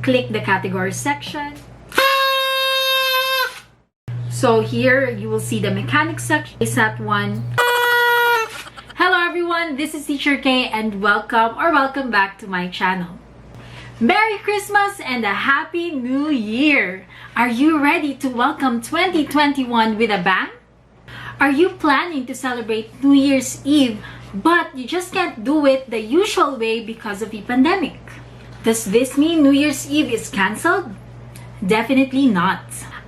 click the category section. So here you will see the mechanics section. Is that one? Hello everyone, this is Teacher Kaye and welcome back to my channel. Merry Christmas and a Happy New Year! Are you ready to welcome 2021 with a bang? Are you planning to celebrate New Year's Eve but you just can't do it the usual way because of the pandemic? Does this mean New Year's Eve is cancelled? Definitely not.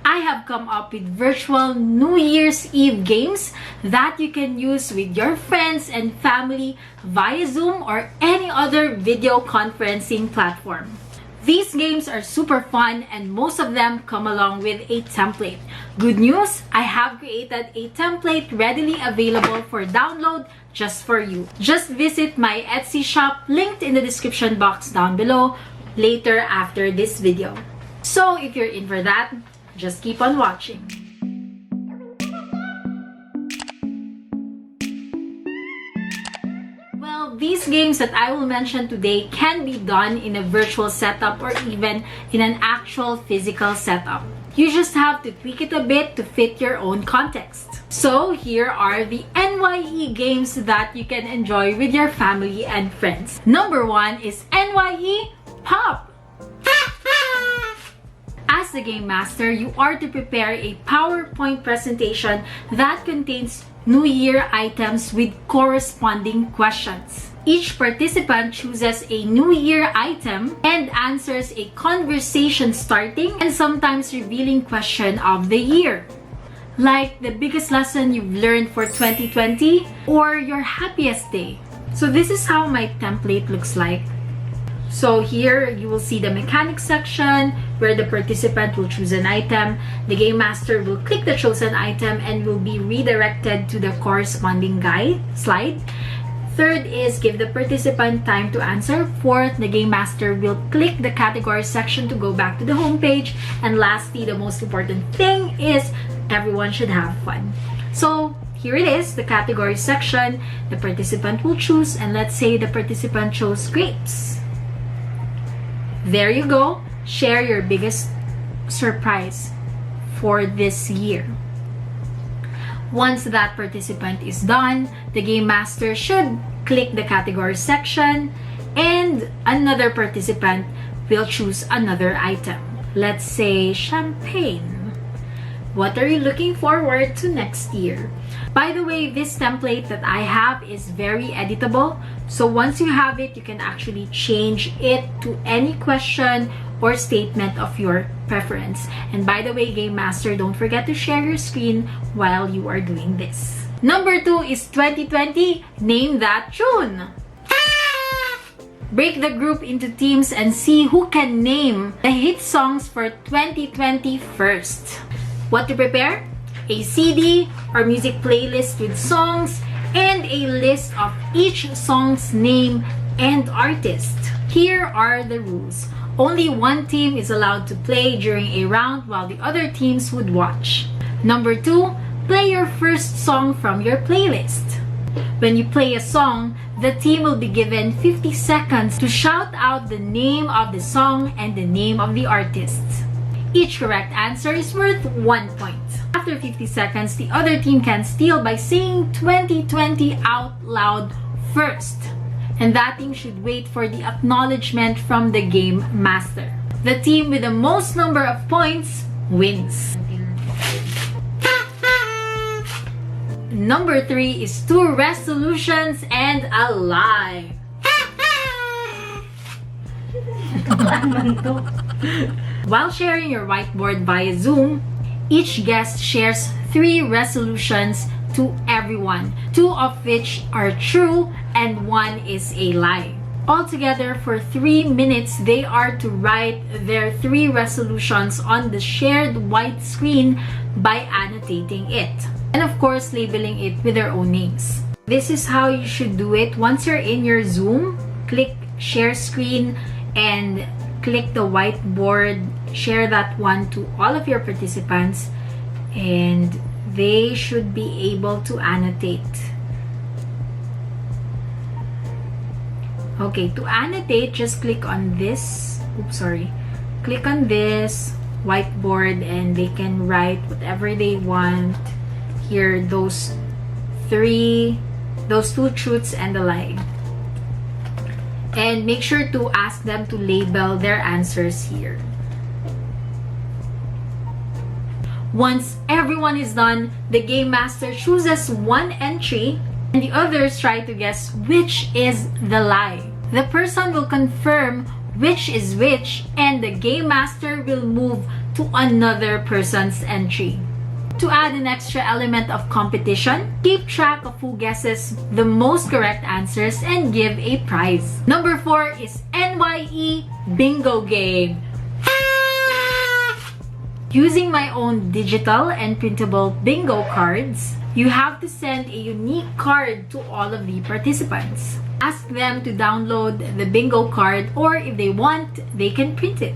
I have come up with virtual New Year's Eve games that you can use with your friends and family via Zoom or any other video conferencing platform. These games are super fun and most of them come along with a template. Good news, I have created a template readily available for download just for you. Just visit my Etsy shop linked in the description box down below later after this video. So if you're in for that, just keep on watching. Well, these games that I will mention today can be done in a virtual setup or even in an actual physical setup. You just have to tweak it a bit to fit your own context. So here are the NYE games that you can enjoy with your family and friends. Number 1 is NYE Pop. As the game master, you are to prepare a PowerPoint presentation that contains New Year items with corresponding questions. Each participant chooses a New Year item and answers a conversation starting and sometimes revealing question of the year. Like the biggest lesson you've learned for 2020 or your happiest day. So this is how my template looks like. So here you will see the mechanics section where the participant will choose an item. The game master will click the chosen item and will be redirected to the corresponding slide. Third is give the participant time to answer. Fourth, the game master will click the category section to go back to the home page. And lastly, the most important thing is everyone should have fun. So here it is, the category section. The participant will choose, and let's say the participant chose grapes. There you go. Share your biggest surprise for this year. Once that participant is done, the game master should click the category section and another participant will choose another item. Let's say champagne. What are you looking forward to next year? By the way, this template that I have is very editable. So once you have it, you can actually change it to any question or statement of your preference. And by the way, Game Master, don't forget to share your screen while you are doing this. Number 2 is 2020, name that tune. Break the group into teams and see who can name the hit songs for 2020 first. What to prepare? A CD or music playlist with songs and a list of each song's name and artist. Here are the rules. Only one team is allowed to play during a round while the other teams would watch. Number 2, play your first song from your playlist. When you play a song, the team will be given 50 seconds to shout out the name of the song and the name of the artist. Each correct answer is worth 1 point. After 50 seconds, the other team can steal by saying 2020 out loud first. And that team should wait for the acknowledgement from the game master. The team with the most number of points wins. Number 3 is 2 resolutions and a lie. While sharing your whiteboard via Zoom, each guest shares 3 resolutions to everyone, 2 of which are true and 1 is a lie. Altogether, for 3 minutes, they are to write their 3 resolutions on the shared white screen by annotating it. And of course, labeling it with their own names. This is how you should do it. Once you're in your Zoom, click share screen and click the whiteboard, share that one to all of your participants, and they should be able to annotate. Okay, to annotate, just click on this. Oops, sorry. click on this whiteboard and they can write whatever they want. Here, those two truths and a lie. And make sure to ask them to label their answers here. Once everyone is done, the game master chooses one entry and the others try to guess which is the lie. The person will confirm which is which and the game master will move to another person's entry. To add an extra element of competition, keep track of who guesses the most correct answers and give a prize. Number 4 is NYE Bingo game. Using my own digital and printable bingo cards, you have to send a unique card to all of the participants. Ask them to download the bingo card, or if they want, they can print it.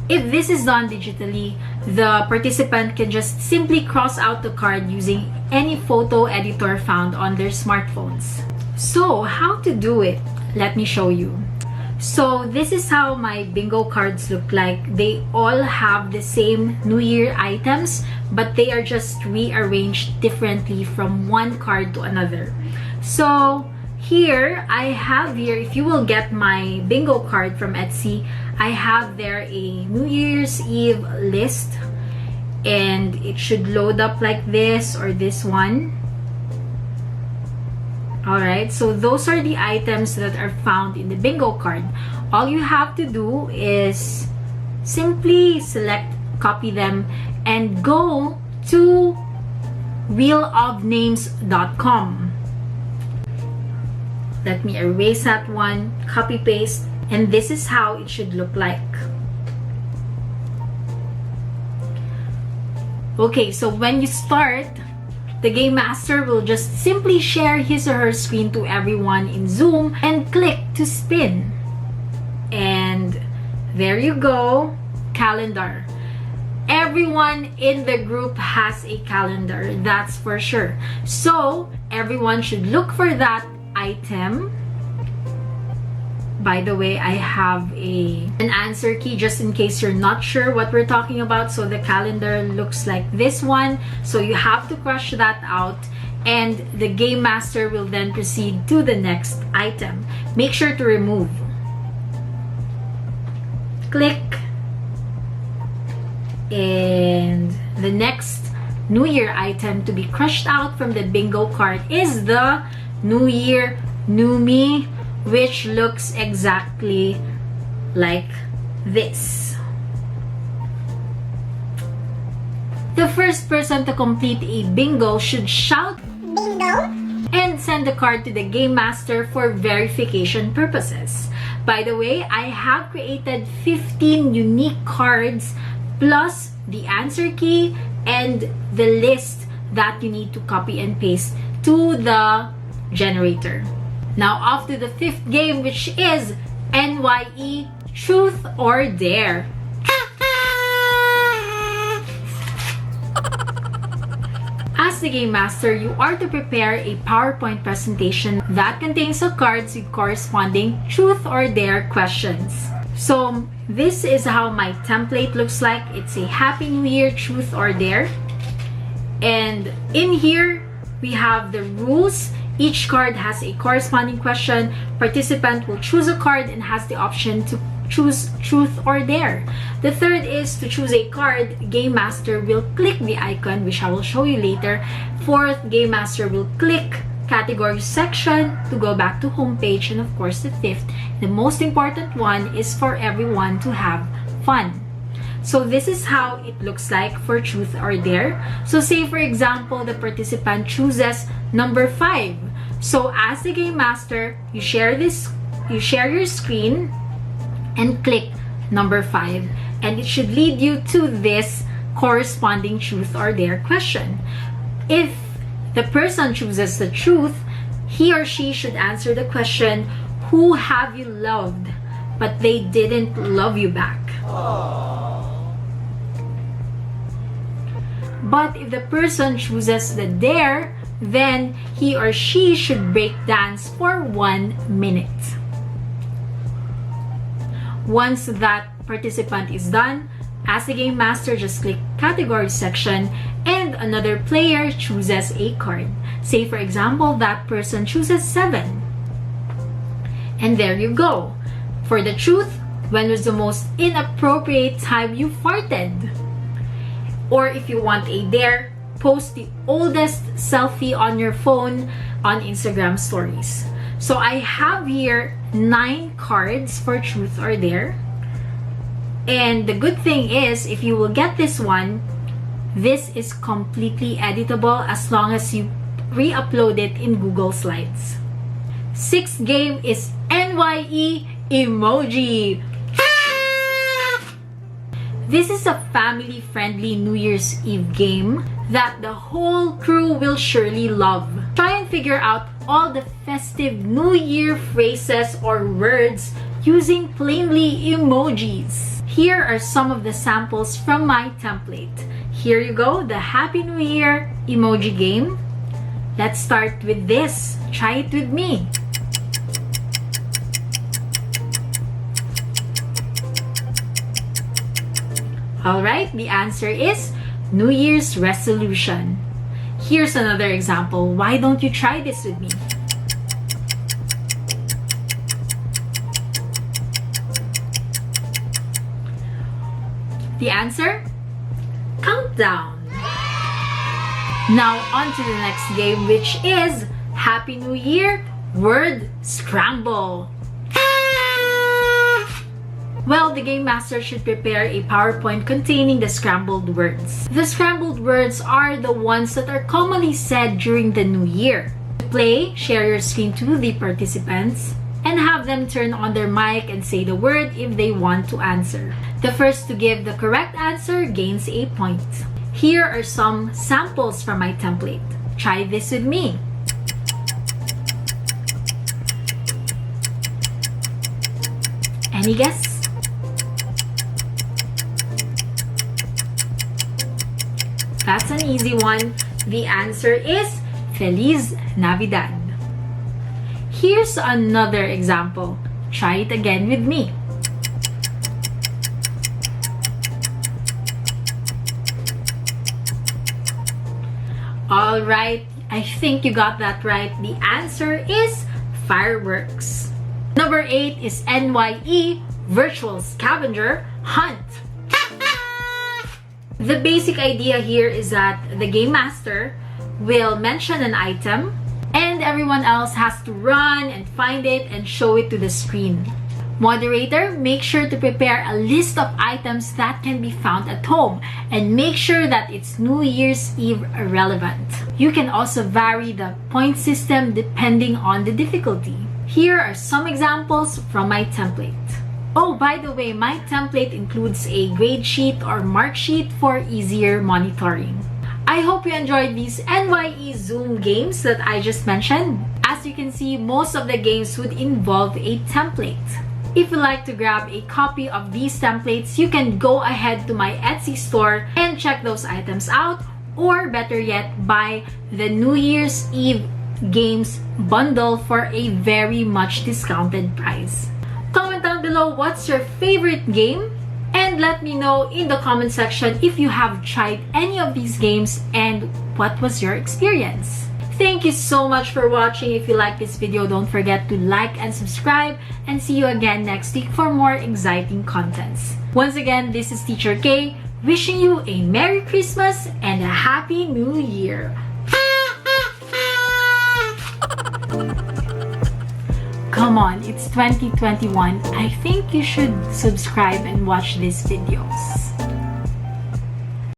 If this is done digitally, the participant can just simply cross out the card using any photo editor found on their smartphones. So, how to do it? Let me show you. So, this is how my bingo cards look like. They all have the same New Year items, but they are just rearranged differently from one card to another. So, here, if you will get my bingo card from Etsy, I have there a New Year's Eve list, and it should load up like this or this one. Alright, so those are the items that are found in the bingo card. All you have to do is simply select, copy them, and go to wheelofnames.com. Let me erase that one, copy paste, and this is how it should look like. Okay, so when you start, the game master will just simply share his or her screen to everyone in Zoom and click to spin. And there you go, calendar. Everyone in the group has a calendar, that's for sure. So, everyone should look for that item. By the way, I have an answer key just in case you're not sure what we're talking about. So the calendar looks like this one. So you have to crush that out, and the game master will then proceed to the next item. Make sure to remove. Click. And the next New Year item to be crushed out from the bingo card is the New Year New Me, which looks exactly like this. The first person to complete a bingo should shout "Bingo!" and send the card to the game master for verification purposes. By the way, I have created 15 unique cards plus the answer key and the list that you need to copy and paste to the generator. Now off to the 5th game, which is NYE Truth or Dare. As the game master, you are to prepare a PowerPoint presentation that contains the cards with corresponding truth or dare questions. So this is how my template looks like. It's a Happy New Year Truth or Dare. And in here, we have the rules. Each card has a corresponding question. Participant will choose a card and has the option to choose truth or dare. The third is to choose a card. Game master will click the icon, which I will show you later. Fourth, game master will click category section to go back to homepage. And of course, the fifth, the most important one, is for everyone to have fun. So this is how it looks like for truth or dare. So say for example, the participant chooses number 5. So as the game master, you share your screen and click number 5, and it should lead you to this corresponding truth or dare question. If the person chooses the truth, he or she should answer the question, who have you loved but they didn't love you back? But if the person chooses the dare, then he or she should break dance for 1 minute. Once that participant is done, as the game master, just click category section and another player chooses a card. Say for example, that person chooses 7. And there you go. For the truth, when was the most inappropriate time you farted? Or if you want a dare, post the oldest selfie on your phone on Instagram stories. So I have here 9 cards for truth or dare. And the good thing is, if you will get this one, this is completely editable as long as you re-upload it in Google Slides. 6th game is NYE Emoji. This is a family-friendly New Year's Eve game that the whole crew will surely love. Try and figure out all the festive New Year phrases or words using plainly emojis. Here are some of the samples from my template. Here you go, the Happy New Year emoji game. Let's start with this. Try it with me. Alright, the answer is New Year's resolution. Here's another example. Why don't you try this with me? The answer? Countdown. Now on to the next game, which is Happy New Year Word Scramble. Well, the game master should prepare a PowerPoint containing the scrambled words. The scrambled words are the ones that are commonly said during the new year. To play, share your screen to the participants and have them turn on their mic and say the word if they want to answer. The first to give the correct answer gains a point. Here are some samples from my template. Try this with me. Any guess? That's an easy one. The answer is Feliz Navidad. Here's another example. Try it again with me. Alright, I think you got that right. The answer is fireworks. Number 8 is NYE Virtual Scavenger Hunt. The basic idea here is that the game master will mention an item and everyone else has to run and find it and show it to the screen. Moderator, make sure to prepare a list of items that can be found at home and make sure that it's New Year's Eve relevant. You can also vary the point system depending on the difficulty. Here are some examples from my template. Oh, by the way, my template includes a grade sheet or mark sheet for easier monitoring. I hope you enjoyed these NYE Zoom games that I just mentioned. As you can see, most of the games would involve a template. If you'd like to grab a copy of these templates, you can go ahead to my Etsy store and check those items out, or better yet, buy the New Year's Eve games bundle for a very much discounted price. Comment down below what's your favorite game and let me know in the comment section if you have tried any of these games and what was your experience. Thank you so much for watching. If you like this video, don't forget to like and subscribe, and see you again next week for more exciting contents. Once again, this is Teacher Kaye, wishing you a Merry Christmas and a Happy New Year. Come on, it's 2021. I think you should subscribe and watch these videos.